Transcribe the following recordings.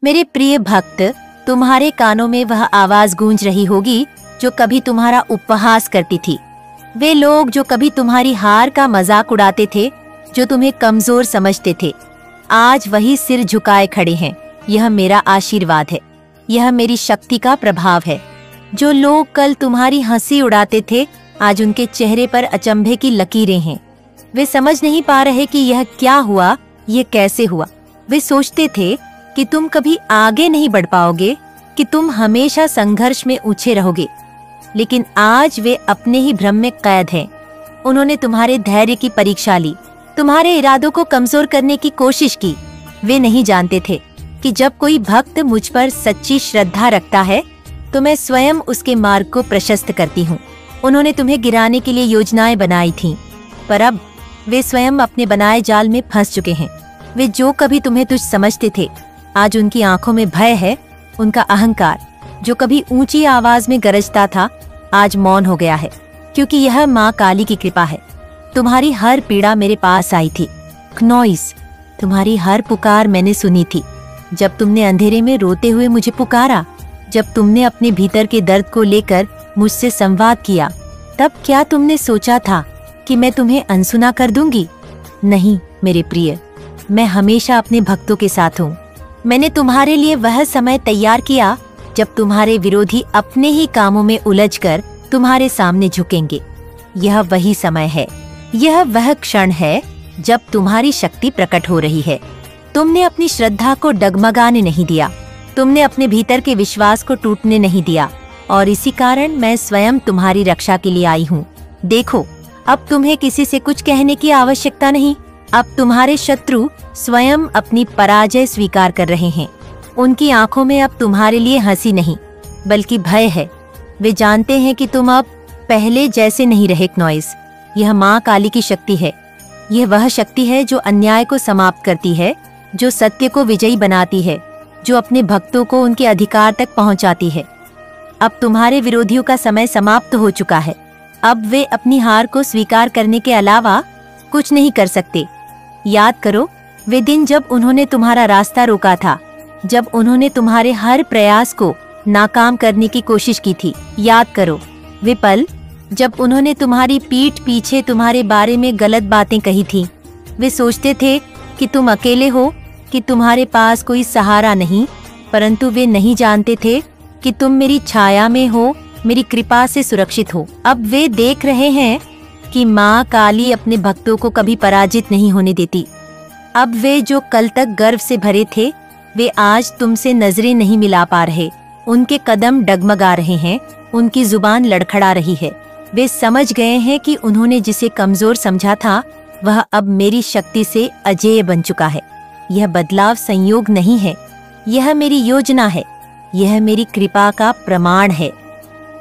मेरे प्रिय भक्त, तुम्हारे कानों में वह आवाज गूंज रही होगी जो कभी तुम्हारा उपहास करती थी। वे लोग जो कभी तुम्हारी हार का मजाक उड़ाते थे, जो तुम्हें कमजोर समझते थे, आज वही सिर झुकाए खड़े हैं। यह मेरा आशीर्वाद है, यह मेरी शक्ति का प्रभाव है। जो लोग कल तुम्हारी हंसी उड़ाते थे, आज उनके चेहरे पर अचंभे की लकीरें हैं। वे समझ नहीं पा रहे कि यह क्या हुआ, यह कैसे हुआ। वे सोचते थे कि तुम कभी आगे नहीं बढ़ पाओगे, कि तुम हमेशा संघर्ष में ऊंचे रहोगे, लेकिन आज वे अपने ही भ्रम में कैद हैं। उन्होंने तुम्हारे धैर्य की परीक्षा ली, तुम्हारे इरादों को कमजोर करने की कोशिश की। वे नहीं जानते थे कि जब कोई भक्त मुझ पर सच्ची श्रद्धा रखता है तो मैं स्वयं उसके मार्ग को प्रशस्त करती हूँ। उन्होंने तुम्हें गिराने के लिए योजनाएं बनाई थीं, पर अब वे स्वयं अपने बनाए जाल में फंस चुके हैं। वे जो कभी तुम्हें तुच्छ समझते थे, आज उनकी आंखों में भय है। उनका अहंकार जो कभी ऊंची आवाज में गरजता था, आज मौन हो गया है, क्योंकि यह माँ काली की कृपा है। तुम्हारी हर पीड़ा मेरे पास आई थी क्नोइस, तुम्हारी हर पुकार मैंने सुनी थी। जब तुमने अंधेरे में रोते हुए मुझे पुकारा, जब तुमने अपने भीतर के दर्द को लेकर मुझसे संवाद किया, तब क्या तुमने सोचा था कि मैं तुम्हें अनसुना कर दूंगी? नहीं मेरे प्रिय, मैं हमेशा अपने भक्तों के साथ हूँ। मैंने तुम्हारे लिए वह समय तैयार किया जब तुम्हारे विरोधी अपने ही कामों में उलझकर तुम्हारे सामने झुकेंगे। यह वही समय है, यह वह क्षण है जब तुम्हारी शक्ति प्रकट हो रही है। तुमने अपनी श्रद्धा को डगमगाने नहीं दिया, तुमने अपने भीतर के विश्वास को टूटने नहीं दिया, और इसी कारण मैं स्वयं तुम्हारी रक्षा के लिए आई हूँ। देखो, अब तुम्हें किसी से कुछ कहने की आवश्यकता नहीं। अब तुम्हारे शत्रु स्वयं अपनी पराजय स्वीकार कर रहे हैं। उनकी आंखों में अब तुम्हारे लिए हंसी नहीं, बल्कि भय है। वे जानते हैं कि तुम अब पहले जैसे नहीं रहे क्नोइस। यह माँ काली की शक्ति है। यह वह शक्ति है जो अन्याय को समाप्त करती है, जो सत्य को विजयी बनाती है, जो अपने भक्तों को उनके अधिकार तक पहुंचाती है। अब तुम्हारे विरोधियों का समय समाप्त हो चुका है। अब वे अपनी हार को स्वीकार करने के अलावा कुछ नहीं कर सकते। याद करो वे दिन जब उन्होंने तुम्हारा रास्ता रोका था, जब उन्होंने तुम्हारे हर प्रयास को नाकाम करने की कोशिश की थी। याद करो वे पल जब उन्होंने तुम्हारी पीठ पीछे तुम्हारे बारे में गलत बातें कही थीं। वे सोचते थे कि तुम अकेले हो, कि तुम्हारे पास कोई सहारा नहीं, परंतु वे नहीं जानते थे कि तुम मेरी छाया में हो, मेरी कृपा से सुरक्षित हो। अब वे देख रहे हैं कि माँ काली अपने भक्तों को कभी पराजित नहीं होने देती। अब वे जो कल तक गर्व से भरे थे, वे आज तुमसे नजरें नहीं मिला पा रहे। उनके कदम डगमगा रहे हैं, उनकी जुबान लड़खड़ा रही है। वे समझ गए हैं कि उन्होंने जिसे कमजोर समझा था, वह अब मेरी शक्ति से अजेय बन चुका है। यह बदलाव संयोग नहीं है, यह मेरी योजना है, यह मेरी कृपा का प्रमाण है।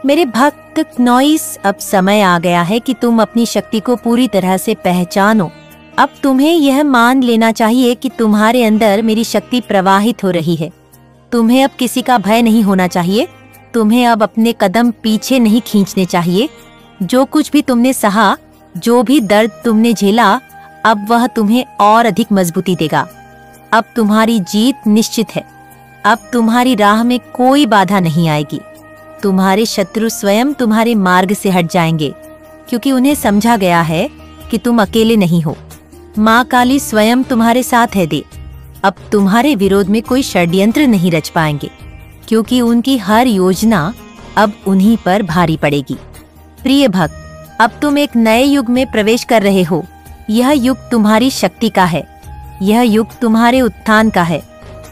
मेरे भक्त क्नोइस, अब समय आ गया है कि तुम अपनी शक्ति को पूरी तरह से पहचानो। अब तुम्हें यह मान लेना चाहिए कि तुम्हारे अंदर मेरी शक्ति प्रवाहित हो रही है। तुम्हें अब किसी का भय नहीं होना चाहिए। तुम्हें अब अपने कदम पीछे नहीं खींचने चाहिए। जो कुछ भी तुमने सहा, जो भी दर्द तुमने झेला, अब वह तुम्हें और अधिक मजबूती देगा। अब तुम्हारी जीत निश्चित है। अब तुम्हारी राह में कोई बाधा नहीं आएगी। तुम्हारे शत्रु स्वयं तुम्हारे मार्ग से हट जाएंगे, क्योंकि उन्हें समझा गया है कि तुम अकेले नहीं हो। माँ काली स्वयं तुम्हारे साथ है। अब तुम्हारे विरोध में कोई षड्यंत्र नहीं रच पाएंगे, क्योंकि उनकी हर योजना अब उन्हीं पर भारी पड़ेगी। प्रिय भक्त, अब तुम एक नए युग में प्रवेश कर रहे हो। यह युग तुम्हारी शक्ति का है, यह युग तुम्हारे उत्थान का है।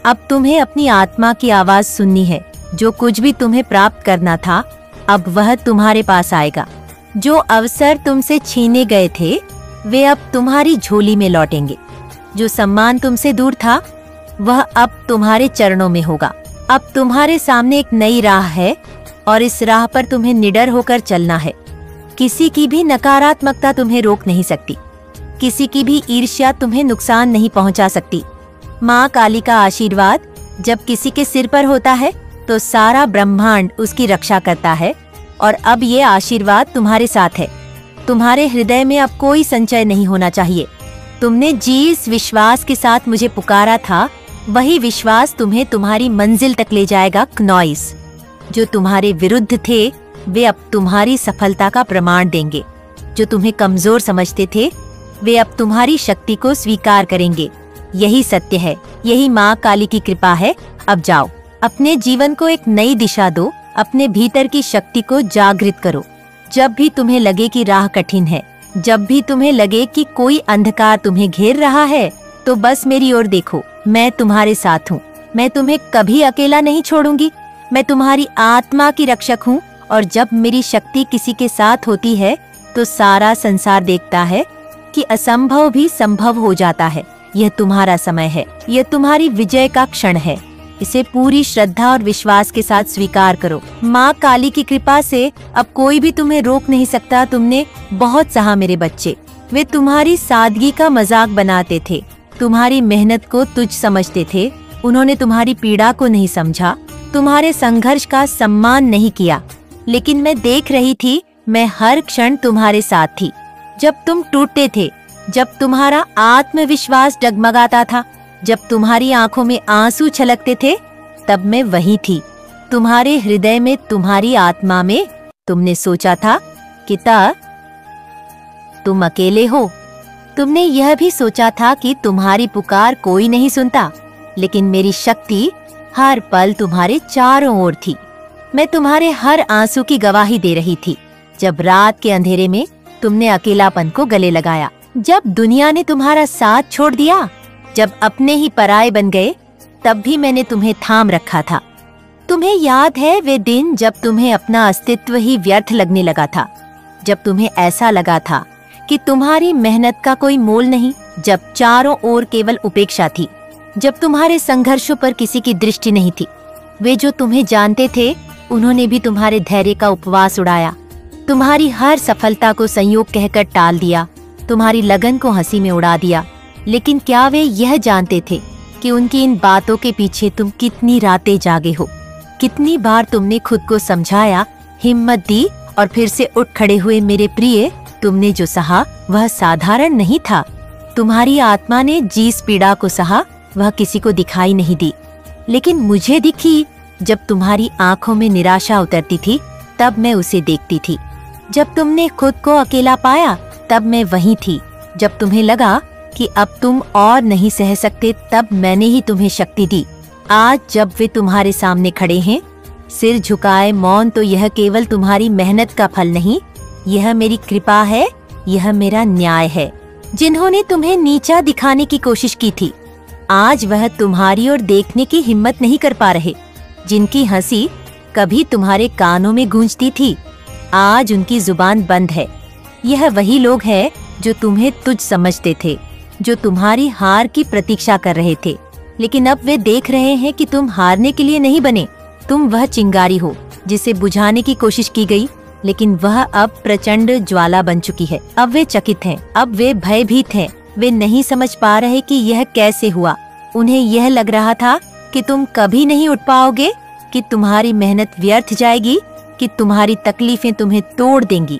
अब तुम्हें अपनी आत्मा की आवाज सुननी है। जो कुछ भी तुम्हें प्राप्त करना था, अब वह तुम्हारे पास आएगा। जो अवसर तुमसे छीने गए थे, वे अब तुम्हारी झोली में लौटेंगे। जो सम्मान तुमसे दूर था, वह अब तुम्हारे चरणों में होगा। अब तुम्हारे सामने एक नई राह है, और इस राह पर तुम्हें निडर होकर चलना है। किसी की भी नकारात्मकता तुम्हें रोक नहीं सकती। किसी की भी ईर्ष्या तुम्हें नुकसान नहीं पहुंचा सकती। माँ काली का आशीर्वाद जब किसी के सिर पर होता है, तो सारा ब्रह्मांड उसकी रक्षा करता है। और अब ये आशीर्वाद तुम्हारे साथ है। तुम्हारे हृदय में अब कोई संचय नहीं होना चाहिए। तुमने जिस विश्वास के साथ मुझे पुकारा था, वही विश्वास तुम्हें तुम्हारी मंजिल तक ले जाएगा। क्नॉइस, जो तुम्हारे विरुद्ध थे वे अब तुम्हारी सफलता का प्रमाण देंगे। जो तुम्हें कमजोर समझते थे वे अब तुम्हारी शक्ति को स्वीकार करेंगे। यही सत्य है, यही माँ काली की कृपा है। अब जाओ, अपने जीवन को एक नई दिशा दो, अपने भीतर की शक्ति को जागृत करो। जब भी तुम्हें लगे कि राह कठिन है, जब भी तुम्हें लगे कि कोई अंधकार तुम्हें घेर रहा है, तो बस मेरी ओर देखो। मैं तुम्हारे साथ हूँ, मैं तुम्हें कभी अकेला नहीं छोड़ूंगी। मैं तुम्हारी आत्मा की रक्षक हूँ, और जब मेरी शक्ति किसी के साथ होती है तो सारा संसार देखता है कि असंभव भी संभव हो जाता है। यह तुम्हारा समय है, यह तुम्हारी विजय का क्षण है। इसे पूरी श्रद्धा और विश्वास के साथ स्वीकार करो। माँ काली की कृपा से अब कोई भी तुम्हें रोक नहीं सकता। तुमने बहुत सहा मेरे बच्चे। वे तुम्हारी सादगी का मजाक बनाते थे, तुम्हारी मेहनत को तुच्छ समझते थे। उन्होंने तुम्हारी पीड़ा को नहीं समझा, तुम्हारे संघर्ष का सम्मान नहीं किया। लेकिन मैं देख रही थी, मैं हर क्षण तुम्हारे साथ थी। जब तुम टूटते थे, जब तुम्हारा आत्मविश्वास डगमगाता था, जब तुम्हारी आंखों में आंसू छलकते थे, तब मैं वही थी, तुम्हारे हृदय में, तुम्हारी आत्मा में। तुमने सोचा था कि तुम अकेले हो। तुमने यह भी सोचा था कि तुम्हारी पुकार कोई नहीं सुनता, लेकिन मेरी शक्ति हर पल तुम्हारे चारों ओर थी। मैं तुम्हारे हर आंसू की गवाही दे रही थी। जब रात के अंधेरे में तुमने अकेलापन को गले लगाया, जब दुनिया ने तुम्हारा साथ छोड़ दिया, जब अपने ही पराये बन गए, तब भी मैंने तुम्हें थाम रखा था। तुम्हें याद है वे दिन जब तुम्हें अपना अस्तित्व ही व्यर्थ लगने लगा था, जब तुम्हें ऐसा लगा था कि तुम्हारी मेहनत का कोई मोल नहीं, जब चारों ओर केवल उपेक्षा थी, जब तुम्हारे संघर्षों पर किसी की दृष्टि नहीं थी। वे जो तुम्हें जानते थे उन्होंने भी तुम्हारे धैर्य का उपवास उड़ाया, तुम्हारी हर सफलता को संयोग कहकर टाल दिया, तुम्हारी लगन को हंसी में उड़ा दिया। लेकिन क्या वे यह जानते थे कि उनकी इन बातों के पीछे तुम कितनी रातें जागे हो? कितनी बार तुमने खुद को समझाया, हिम्मत दी और फिर से उठ खड़े हुए। मेरे प्रिय, तुमने जो सहा वह साधारण नहीं था। तुम्हारी आत्मा ने जिस पीड़ा को सहा वह किसी को दिखाई नहीं दी, लेकिन मुझे दिखी। जब तुम्हारी आंखों में निराशा उतरती थी तब मैं उसे देखती थी। जब तुमने खुद को अकेला पाया तब मैं वहीं थी। जब तुम्हें लगा कि अब तुम और नहीं सह सकते, तब मैंने ही तुम्हें शक्ति दी। आज जब वे तुम्हारे सामने खड़े हैं, सिर झुकाए मौन, तो यह केवल तुम्हारी मेहनत का फल नहीं, यह मेरी कृपा है, यह मेरा न्याय है। जिन्होंने तुम्हें नीचा दिखाने की कोशिश की थी, आज वह तुम्हारी ओर देखने की हिम्मत नहीं कर पा रहे। जिनकी हंसी कभी तुम्हारे कानों में गूंजती थी, आज उनकी जुबान बंद है। यह वही लोग हैं जो तुम्हें तुच्छ समझते थे, जो तुम्हारी हार की प्रतीक्षा कर रहे थे। लेकिन अब वे देख रहे हैं कि तुम हारने के लिए नहीं बने। तुम वह चिंगारी हो जिसे बुझाने की कोशिश की गई, लेकिन वह अब प्रचंड ज्वाला बन चुकी है। अब वे चकित हैं, अब वे भयभीत हैं। वे नहीं समझ पा रहे कि यह कैसे हुआ। उन्हें यह लग रहा था कि तुम कभी नहीं उठ पाओगे, कि तुम्हारी मेहनत व्यर्थ जाएगी, कि तुम्हारी तकलीफें तुम्हें तोड़ देंगी।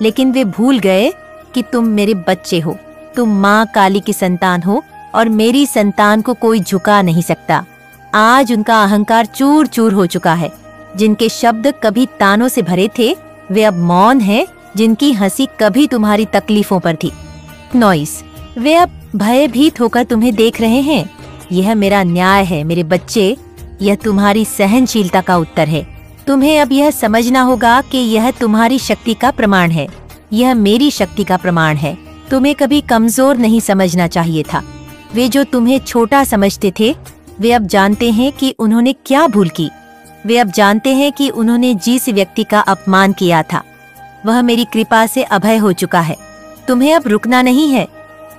लेकिन वे भूल गए कि तुम मेरे बच्चे हो, तुम माँ काली की संतान हो, और मेरी संतान को कोई झुका नहीं सकता। आज उनका अहंकार चूर चूर हो चुका है। जिनके शब्द कभी तानों से भरे थे, वे अब मौन हैं। जिनकी हंसी कभी तुम्हारी तकलीफों पर थी, नॉइस, वे अब भयभीत होकर तुम्हें देख रहे हैं। यह मेरा न्याय है मेरे बच्चे, यह तुम्हारी सहनशीलता का उत्तर है। तुम्हें अब यह समझना होगा कि यह तुम्हारी शक्ति का प्रमाण है, यह मेरी शक्ति का प्रमाण है। तुम्हें कभी कमजोर नहीं समझना चाहिए था। वे जो तुम्हें छोटा समझते थे, वे अब जानते हैं कि उन्होंने क्या भूल की। वे अब जानते हैं कि उन्होंने जिस व्यक्ति का अपमान किया था, वह मेरी कृपा से अभय हो चुका है। तुम्हें अब रुकना नहीं है।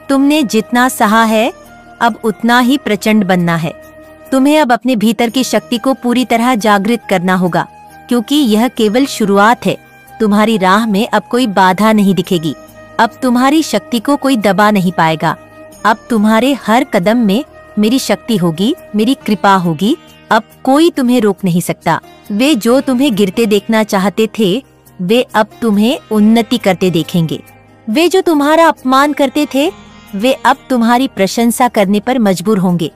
तुमने जितना सहा है, अब उतना ही प्रचंड बनना है। तुम्हें अब अपने भीतर की शक्ति को पूरी तरह जागृत करना होगा, क्योंकि यह केवल शुरुआत है। तुम्हारी राह में अब कोई बाधा नहीं दिखेगी। अब तुम्हारी शक्ति को कोई दबा नहीं पाएगा। अब तुम्हारे हर कदम में मेरी शक्ति होगी, मेरी कृपा होगी। अब कोई तुम्हें रोक नहीं सकता। वे जो तुम्हें गिरते देखना चाहते थे, वे अब तुम्हें उन्नति करते देखेंगे। वे जो तुम्हारा अपमान करते थे, वे अब तुम्हारी प्रशंसा करने पर मजबूर होंगे।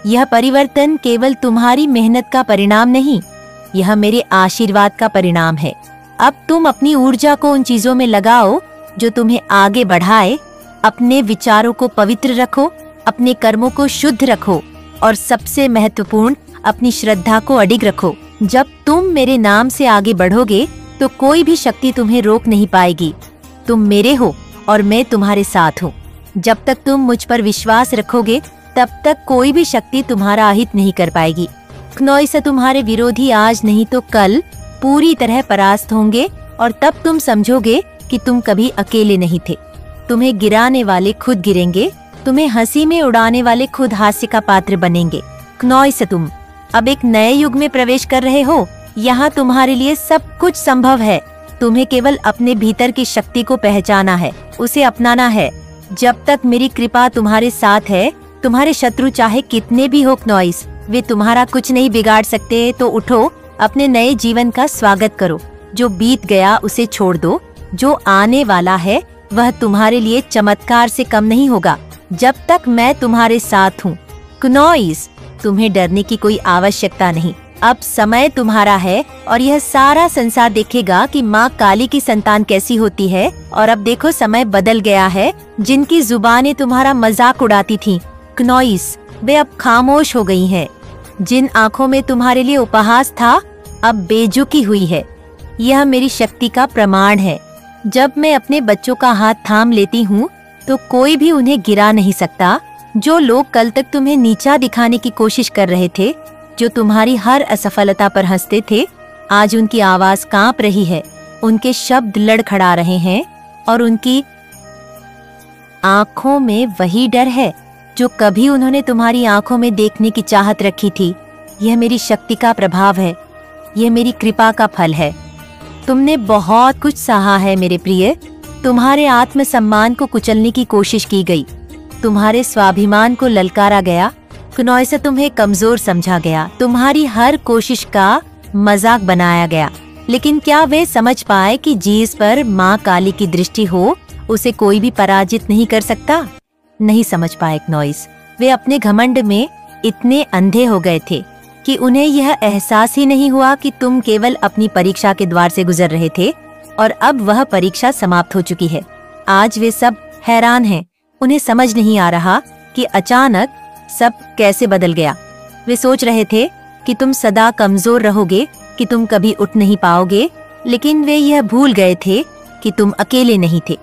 यह परिवर्तन केवल तुम्हारी मेहनत का परिणाम नहीं, यह मेरे आशीर्वाद का परिणाम है। अब तुम अपनी ऊर्जा को उन चीजों में लगाओ जो तुम्हें आगे बढ़ाए। अपने विचारों को पवित्र रखो, अपने कर्मों को शुद्ध रखो और सबसे महत्वपूर्ण, अपनी श्रद्धा को अडिग रखो। जब तुम मेरे नाम से आगे बढ़ोगे तो कोई भी शक्ति तुम्हें रोक नहीं पाएगी। तुम मेरे हो और मैं तुम्हारे साथ हूँ। जब तक तुम मुझ पर विश्वास रखोगे तब तक कोई भी शक्ति तुम्हारा अहित नहीं कर पाएगी। क्नोइस, तुम्हारे विरोधी आज नहीं तो कल पूरी तरह परास्त होंगे और तब तुम समझोगे कि तुम कभी अकेले नहीं थे। तुम्हें गिराने वाले खुद गिरेंगे, तुम्हें हंसी में उड़ाने वाले खुद हास्य का पात्र बनेंगे। क्नोइस, तुम अब एक नए युग में प्रवेश कर रहे हो। यहाँ तुम्हारे लिए सब कुछ संभव है। तुम्हें केवल अपने भीतर की शक्ति को पहचाना है, उसे अपनाना है। जब तक मेरी कृपा तुम्हारे साथ है, तुम्हारे शत्रु चाहे कितने भी हो क्नोइस, वे तुम्हारा कुछ नहीं बिगाड़ सकते। तो उठो, अपने नए जीवन का स्वागत करो। जो बीत गया उसे छोड़ दो, जो आने वाला है वह तुम्हारे लिए चमत्कार से कम नहीं होगा जब तक मैं तुम्हारे साथ हूँ। क्नोइस, तुम्हें डरने की कोई आवश्यकता नहीं। अब समय तुम्हारा है और यह सारा संसार देखेगा कि माँ काली की संतान कैसी होती है। और अब देखो, समय बदल गया है। जिनकी जुबानें तुम्हारा मजाक उड़ाती थीं, क्नोइस, वे अब खामोश हो गई हैं। जिन आँखों में तुम्हारे लिए उपहास था, अब बेजुकी हुई है। यह मेरी शक्ति का प्रमाण है। जब मैं अपने बच्चों का हाथ थाम लेती हूँ तो कोई भी उन्हें गिरा नहीं सकता। जो लोग कल तक तुम्हें नीचा दिखाने की कोशिश कर रहे थे, जो तुम्हारी हर असफलता पर हंसते थे, आज उनकी आवाज कांप रही है, उनके शब्द लड़खड़ा रहे हैं और उनकी आंखों में वही डर है जो कभी उन्होंने तुम्हारी आंखों में देखने की चाहत रखी थी। यह मेरी शक्ति का प्रभाव है, यह मेरी कृपा का फल है। तुमने बहुत कुछ सहा है मेरे प्रिय। तुम्हारे आत्मसम्मान को कुचलने की कोशिश की गई, तुम्हारे स्वाभिमान को ललकारा गया। क्नोइस, तुम्हें कमजोर समझा गया, तुम्हारी हर कोशिश का मजाक बनाया गया। लेकिन क्या वे समझ पाए कि जिस पर माँ काली की दृष्टि हो, उसे कोई भी पराजित नहीं कर सकता? नहीं समझ पाए क्नोइस। वे अपने घमंड में इतने अंधे हो गए थे कि उन्हें यह एहसास ही नहीं हुआ कि तुम केवल अपनी परीक्षा के द्वार से गुजर रहे थे और अब वह परीक्षा समाप्त हो चुकी है। आज वे सब हैरान हैं। उन्हें समझ नहीं आ रहा कि अचानक सब कैसे बदल गया। वे सोच रहे थे कि तुम सदा कमजोर रहोगे, कि तुम कभी उठ नहीं पाओगे, लेकिन वे यह भूल गए थे कि तुम अकेले नहीं थे।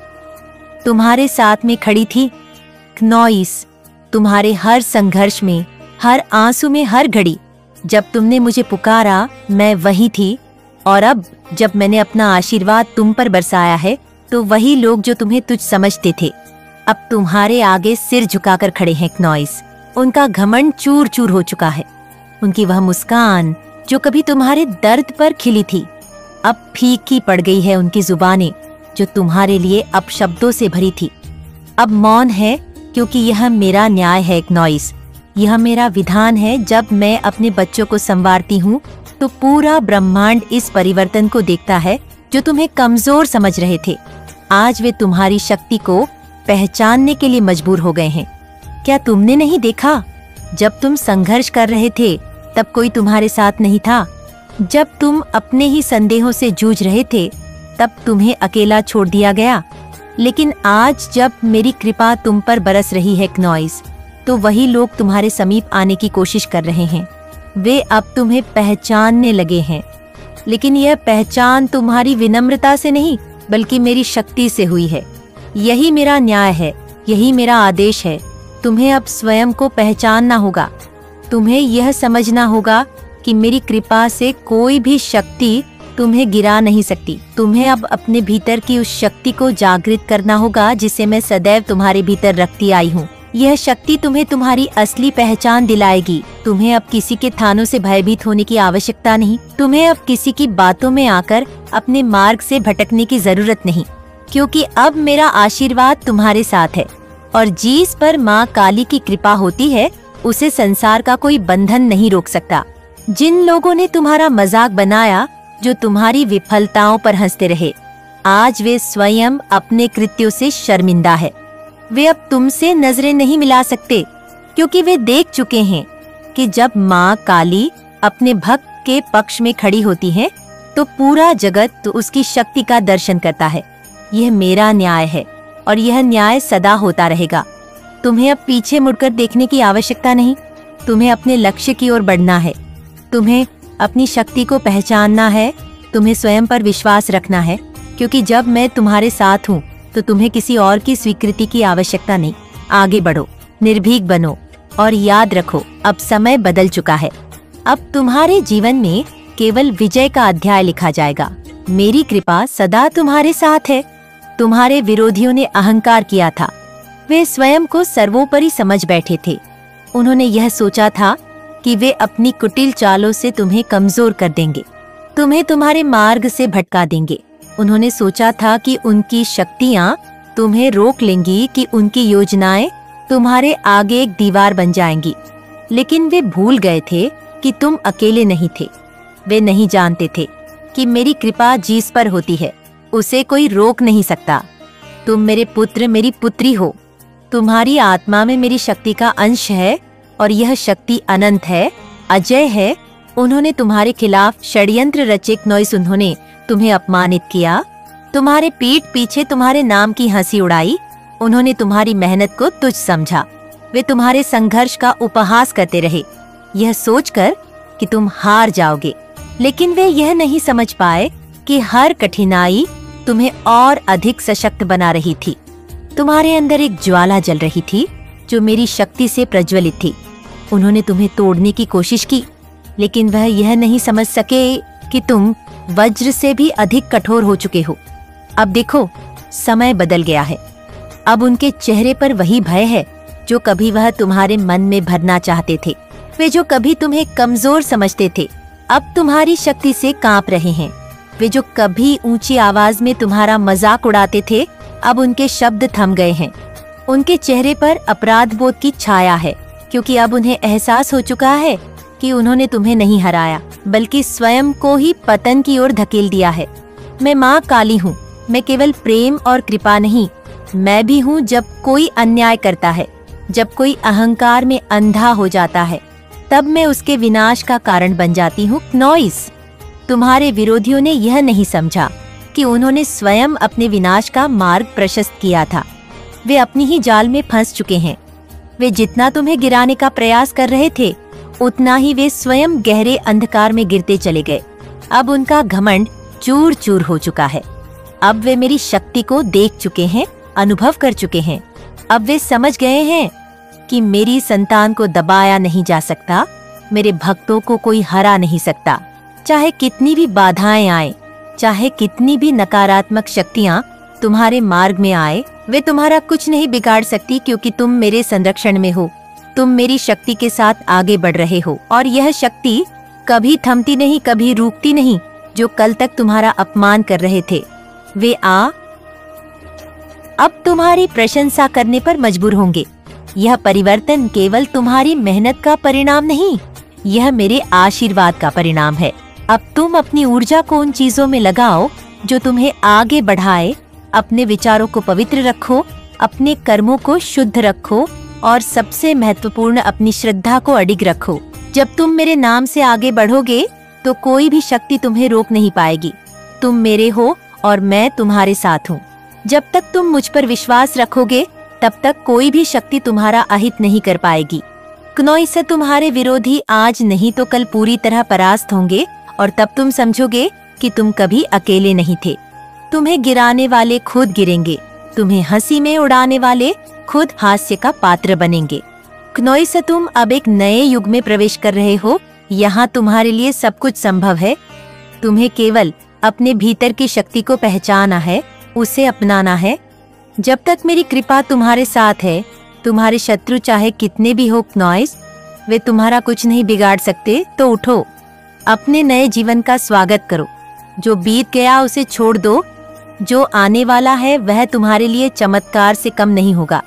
तुम्हारे साथ में खड़ी थी क्नोइस, तुम्हारे हर संघर्ष में, हर आंसू में, हर घड़ी। जब तुमने मुझे पुकारा, मैं वही थी। और अब जब मैंने अपना आशीर्वाद तुम पर बरसाया है, तो वही लोग जो तुम्हें तुच्छ समझते थे, अब तुम्हारे आगे सिर झुकाकर खड़े हैं क्नोइस। उनका घमंड चूर चूर हो चुका है। उनकी वह मुस्कान जो कभी तुम्हारे दर्द पर खिली थी, अब फीकी पड़ गई है। उनकी जुबानें जो तुम्हारे लिए अपशब्दों से भरी थी, अब मौन है, क्योंकि यह मेरा न्याय है क्नोइस। यह मेरा विधान है। जब मैं अपने बच्चों को संवारती हूँ तो पूरा ब्रह्मांड इस परिवर्तन को देखता है। जो तुम्हें कमजोर समझ रहे थे, आज वे तुम्हारी शक्ति को पहचानने के लिए मजबूर हो गए हैं। क्या तुमने नहीं देखा? जब तुम संघर्ष कर रहे थे तब कोई तुम्हारे साथ नहीं था। जब तुम अपने ही संदेहों से जूझ रहे थे तब तुम्हें अकेला छोड़ दिया गया। लेकिन आज जब मेरी कृपा तुम पर बरस रही है क्नोइस, तो वही लोग तुम्हारे समीप आने की कोशिश कर रहे हैं। वे अब तुम्हें पहचानने लगे हैं। लेकिन यह पहचान तुम्हारी विनम्रता से नहीं, बल्कि मेरी शक्ति से हुई है। यही मेरा न्याय है, यही मेरा आदेश है। तुम्हें अब स्वयं को पहचानना होगा। तुम्हें यह समझना होगा कि मेरी कृपा से कोई भी शक्ति तुम्हें गिरा नहीं सकती। तुम्हें अब अपने भीतर की उस शक्ति को जागृत करना होगा जिसे मैं सदैव तुम्हारे भीतर रखती आई हूँ। यह शक्ति तुम्हें तुम्हारी असली पहचान दिलाएगी। तुम्हें अब किसी के थानों से भयभीत होने की आवश्यकता नहीं। तुम्हें अब किसी की बातों में आकर अपने मार्ग से भटकने की जरूरत नहीं, क्योंकि अब मेरा आशीर्वाद तुम्हारे साथ है। और जिस पर माँ काली की कृपा होती है, उसे संसार का कोई बंधन नहीं रोक सकता। जिन लोगों ने तुम्हारा मजाक बनाया, जो तुम्हारी विफलताओं पर हंसते रहे, आज वे स्वयं अपने कृत्यों से शर्मिंदा है। वे अब तुमसे नजरें नहीं मिला सकते, क्योंकि वे देख चुके हैं कि जब माँ काली अपने भक्त के पक्ष में खड़ी होती है तो पूरा जगत तो उसकी शक्ति का दर्शन करता है। यह मेरा न्याय है और यह न्याय सदा होता रहेगा। तुम्हें अब पीछे मुड़कर देखने की आवश्यकता नहीं। तुम्हें अपने लक्ष्य की ओर बढ़ना है। तुम्हें अपनी शक्ति को पहचानना है। तुम्हें स्वयं पर विश्वास रखना है, क्योंकि जब मैं तुम्हारे साथ हूँ तो तुम्हें किसी और की स्वीकृति की आवश्यकता नहीं। आगे बढ़ो, निर्भीक बनो और याद रखो, अब समय बदल चुका है। अब तुम्हारे जीवन में केवल विजय का अध्याय लिखा जाएगा। मेरी कृपा सदा तुम्हारे साथ है। तुम्हारे विरोधियों ने अहंकार किया था। वे स्वयं को सर्वोपरि समझ बैठे थे। उन्होंने यह सोचा था कि वे अपनी कुटिल चालों से तुम्हें कमजोर कर देंगे, तुम्हें तुम्हारे मार्ग से भटका देंगे। उन्होंने सोचा था कि उनकी शक्तियाँ तुम्हें रोक लेंगी, कि उनकी योजनाएं तुम्हारे आगे एक दीवार बन जाएंगी। लेकिन वे भूल गए थे कि तुम अकेले नहीं थे। वे नहीं जानते थे कि मेरी कृपा जिस पर होती है उसे कोई रोक नहीं सकता। तुम मेरे पुत्र, मेरी पुत्री हो। तुम्हारी आत्मा में मेरी शक्ति का अंश है और यह शक्ति अनंत है, अजय है। उन्होंने तुम्हारे खिलाफ षड्यंत्र रचे। क्नोइस, उन्होंने तुम्हें अपमानित किया, तुम्हारे पीठ पीछे तुम्हारे नाम की हंसी उड़ाई। उन्होंने तुम्हारी मेहनत को तुच्छ समझा। वे तुम्हारे संघर्ष का उपहास करते रहे, यह सोचकर कि तुम हार जाओगे। लेकिन वे यह नहीं समझ पाए कि हर कठिनाई तुम्हें और अधिक सशक्त बना रही थी। तुम्हारे अंदर एक ज्वाला जल रही थी जो मेरी शक्ति से प्रज्वलित थी। उन्होंने तुम्हें तोड़ने की कोशिश की, लेकिन वह यह नहीं समझ सके कि तुम वज्र से भी अधिक कठोर हो चुके हो। अब देखो, समय बदल गया है। अब उनके चेहरे पर वही भय है जो कभी वह तुम्हारे मन में भरना चाहते थे। वे जो कभी तुम्हें कमजोर समझते थे, अब तुम्हारी शक्ति से कांप रहे हैं। वे जो कभी ऊंची आवाज में तुम्हारा मजाक उड़ाते थे, अब उनके शब्द थम गए हैं। उनके चेहरे पर अपराध बोध की छाया है, क्योंकि अब उन्हें एहसास हो चुका है कि उन्होंने तुम्हें नहीं हराया, बल्कि स्वयं को ही पतन की ओर धकेल दिया है। मैं माँ काली हूँ। मैं केवल प्रेम और कृपा नहीं, मैं भी हूँ जब कोई अन्याय करता है, जब कोई अहंकार में अंधा हो जाता है, तब मैं उसके विनाश का कारण बन जाती हूँ। क्नोइस, तुम्हारे विरोधियों ने यह नहीं समझा कि उन्होंने स्वयं अपने विनाश का मार्ग प्रशस्त किया था। वे अपनी ही जाल में फंस चुके हैं। वे जितना तुम्हें गिराने का प्रयास कर रहे थे, उतना ही वे स्वयं गहरे अंधकार में गिरते चले गए। अब उनका घमंड चूर चूर हो चुका है। अब वे मेरी शक्ति को देख चुके हैं, अनुभव कर चुके हैं। अब वे समझ गए हैं कि मेरी संतान को दबाया नहीं जा सकता, मेरे भक्तों को कोई हरा नहीं सकता। चाहे कितनी भी बाधाएं आए, चाहे कितनी भी नकारात्मक शक्तियां तुम्हारे मार्ग में आए, वे तुम्हारा कुछ नहीं बिगाड़ सकती, क्योंकि तुम मेरे संरक्षण में हो। तुम मेरी शक्ति के साथ आगे बढ़ रहे हो और यह शक्ति कभी थमती नहीं, कभी रुकती नहीं। जो कल तक तुम्हारा अपमान कर रहे थे, वे अब तुम्हारी प्रशंसा करने पर मजबूर होंगे। यह परिवर्तन केवल तुम्हारी मेहनत का परिणाम नहीं, यह मेरे आशीर्वाद का परिणाम है। अब तुम अपनी ऊर्जा को उन चीजों में लगाओ जो तुम्हें आगे बढ़ाए। अपने विचारों को पवित्र रखो, अपने कर्मों को शुद्ध रखो और सबसे महत्वपूर्ण अपनी श्रद्धा को अडिग रखो। जब तुम मेरे नाम से आगे बढ़ोगे तो कोई भी शक्ति तुम्हें रोक नहीं पाएगी। तुम मेरे हो और मैं तुम्हारे साथ हूँ। जब तक तुम मुझ पर विश्वास रखोगे, तब तक कोई भी शक्ति तुम्हारा अहित नहीं कर पाएगी। क्नोइस, तुम्हारे विरोधी आज नहीं तो कल पूरी तरह परास्त होंगे और तब तुम समझोगे कि तुम कभी अकेले नहीं थे। तुम्हें गिराने वाले खुद गिरेंगे, तुम्हें हंसी में उड़ाने वाले खुद हास्य का पात्र बनेंगे। क्नोइस, तुम अब एक नए युग में प्रवेश कर रहे हो। यहाँ तुम्हारे लिए सब कुछ संभव है। तुम्हें केवल अपने भीतर की शक्ति को पहचाना है, उसे अपनाना है। जब तक मेरी कृपा तुम्हारे साथ है, तुम्हारे शत्रु चाहे कितने भी हो क्नोइस, वे तुम्हारा कुछ नहीं बिगाड़ सकते। तो उठो, अपने नए जीवन का स्वागत करो। जो बीत गया उसे छोड़ दो। जो आने वाला है वह तुम्हारे लिए चमत्कार से कम नहीं होगा।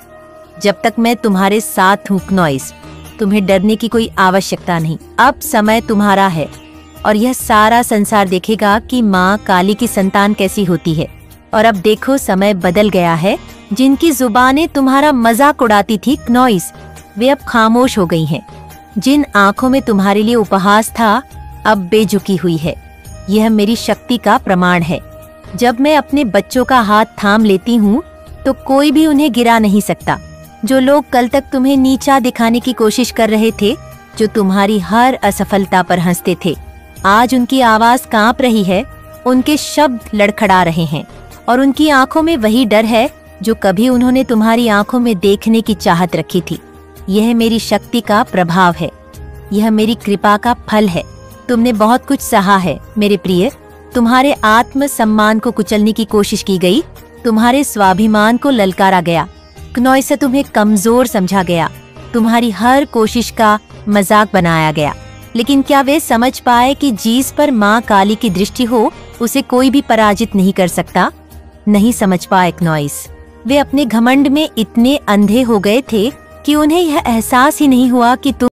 जब तक मैं तुम्हारे साथ हूँ क्नोइस, तुम्हें डरने की कोई आवश्यकता नहीं। अब समय तुम्हारा है और यह सारा संसार देखेगा कि माँ काली की संतान कैसी होती है। और अब देखो, समय बदल गया है। जिनकी जुबानें तुम्हारा मजाक उड़ाती थी क्नोइस, वे अब खामोश हो गई हैं। जिन आंखों में तुम्हारे लिए उपहास था अब बेझुकी हुई है। यह मेरी शक्ति का प्रमाण है। जब मैं अपने बच्चों का हाथ थाम लेती हूँ तो कोई भी उन्हें गिरा नहीं सकता। जो लोग कल तक तुम्हें नीचा दिखाने की कोशिश कर रहे थे, जो तुम्हारी हर असफलता पर हंसते थे, आज उनकी आवाज कांप रही है, उनके शब्द लड़खड़ा रहे हैं और उनकी आंखों में वही डर है जो कभी उन्होंने तुम्हारी आंखों में देखने की चाहत रखी थी। यह मेरी शक्ति का प्रभाव है, यह मेरी कृपा का फल है। तुमने बहुत कुछ सहा है मेरे प्रिय। तुम्हारे आत्म सम्मान को कुचलने की कोशिश की गई, तुम्हारे स्वाभिमान को ललकारा गया, क्नोय से तुम्हें कमजोर समझा गया, तुम्हारी हर कोशिश का मजाक बनाया गया। लेकिन क्या वे समझ पाए कि जिस पर माँ काली की दृष्टि हो उसे कोई भी पराजित नहीं कर सकता? नहीं समझ पाए क्नोइस। वे अपने घमंड में इतने अंधे हो गए थे कि उन्हें यह एहसास ही नहीं हुआ कि तुम